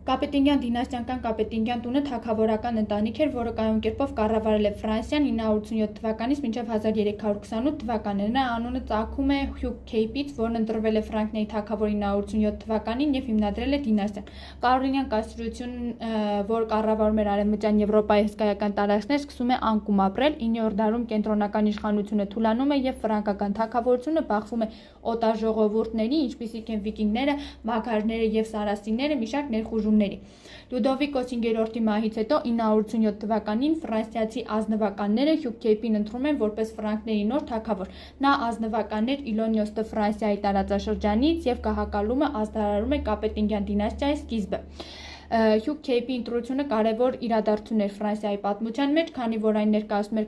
Կապետինգյան դինաստիական կապետինգյան տունը թագավորական ընտանիք էր, որը կայուն կերպով կառավարել է Ֆրանսիան 987 թվականից մինչև 1328 թվականները։ Նրա անունը ծագում է Հյուգ Քեյպից, որն ընտրվել է Ֆրանկների թագավոր 987 թվականին եւ հիմնադրել է դինաստիան։ Կարոլինգյան կայսրություն, որ կառավարում էր Արևմտյան Եվրոպայի հսկայական տարածքներ, սկսում է անկում ապրել։ 9-րդ դարում կենտրոնական իշխանությունը թուլանում է եւ ֆրանկական թագավորությունը բախվում է օտարժողովուրդների, ինչպիսիք են վիկինգները, մագարները եւ սարասինները, մի շարք ներխուժումների։ Լյուդովիկոս 5-րդի մահից հետո 987 թվականին ֆրանսիացի ազնվականները Հյուգ Քեյպին ընտրում են որպես ֆրանկների նոր թագավոր։ Նա ազնվականն էր Իլոնիոս դը Ֆրանսիայի տարածաշրջանից եւ գահակալումը ազդարարում է կապետինգյան դինաստիայի սկիզբը։ Հյուգ Քեյպի ընտրությունը կարևոր իրադարձություն էր Ֆրանսիայի պատմության մեջ, քանի որ այն ներկայացնում էր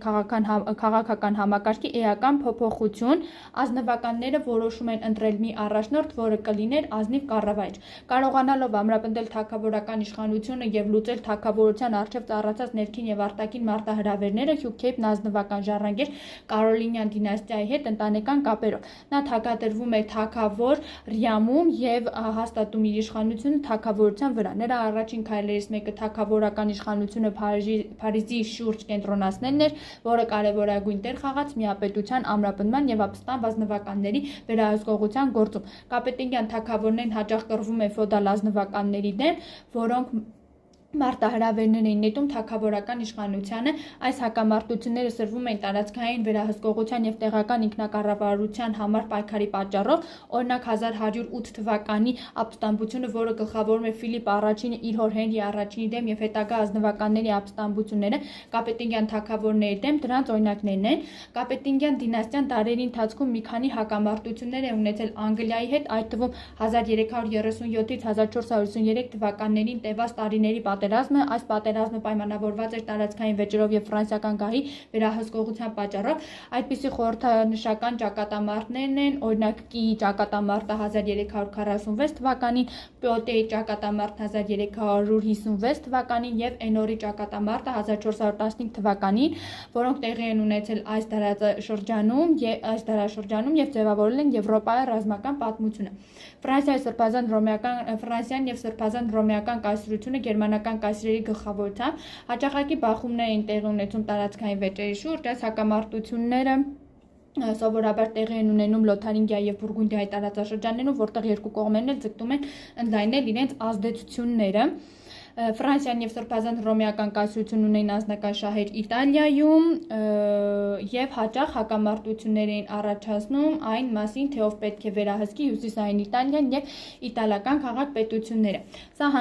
քաղաքական համակարգի էական փոփոխություն։ Ազնվականները որոշում են ընտրել մի առաջնորդ, որը կլիներ ազնիվ կառավարիչ։ Կարողանալով ամրապնդել թագավորական իշխանությունը եւ լուծել թագավորության առջեւ ծառացած ներքին եւ արտաքին մարտահրավերները, Հյուգ Քեյպն ազնվական ժառանգեր Կարոլինգյան դինաստիայի հետ ընտանեկան կապերով։ Նա թագադրվում է թագավոր Ռիամում եւ հաստատում իր իշխանությունը թագավորության վրա։ Նրա առաջին քայլերից մեկը թագավորական իշխանությունը Փարիզի շուրջ կենտրոնացնելն էր, որը կարևորագույն դեր խաղաց միապետության ամրապնդման եւ ապստամբ ազնվականների վերահսկողության գործում։ Կապետինգյան թագավորներն հաճախ կռվում են ֆեոդալ ազնվականների դեմ, որոնք մարտահրավերներ էին նետում թագավորական իշխանությանը։ Այս հակամարտությունները սրվում էին տարածքային վերահսկողության եւ տեղական ինքնակառավարության համար պայքարի պատճառով։ Օրինակ 1108 թվականի ապստամբությունը, որը գլխավորում էր Ֆիլիպ I-ը իր հոր Հենրի I-ի դեմ եւ հետագա ազնվականների ապստամբությունները կապետինգյան թագավորների դեմ, դրանց օրինակներն են։ Կապետինգյան դինաստիան դարերի ընթացքում մի քանի հակամարտություններ է ունեցել Անգլիայի հետ, այդ թվում 1337-ից 1453 թվականներին տևած տարիների պատերազմը։ Այս պատերազմը պայմանավորված էր տարածքային վեճերով եւ ֆրանսիական գահի վերահսկողության պատճառով։ Այդպիսի խորհրդանշական ճակատամարտներն են, օրինակ Կիի ճակատամարտը 1346 թվականին, Պյոտեի ճակատամարտը 1356 թվականին եւ Էնորի ճակատամարտը 1415 թվականին, որոնք տեղի են ունեցել այս դարաշրջանում եւ ձևավորել են Եվրոպայի ռազմական պատմությունը։ Ֆրանսիան եւ սրբազան հռոմեական կայսրությունը գերմանական կայսրերի գլխավորությամբ հաճախակի բախումներ էին տեղի ունեցում տարածքային վեճերի շուրջ։ Այս հակամարտությունները սովորաբար տեղի են ունենում Լոթարինգիայի եւ Բուրգունդիայի տարածաշրջաններում, որտեղ երկու կողմերն էլ ձգտում են ընդլայնել իրենց ազդեցությունները։ Ֆրանսիան եւ սրբազան հռոմեական կայսրությունն ունեն անձնական շահեր Իտալիայում եւ հաճախ հակամարտություններ էին առաջացնում այն մասին, թե ով պետք է վերահսկի հյուսիսային Իտալիան եւ իտալական քաղաք պետությունները։ Սա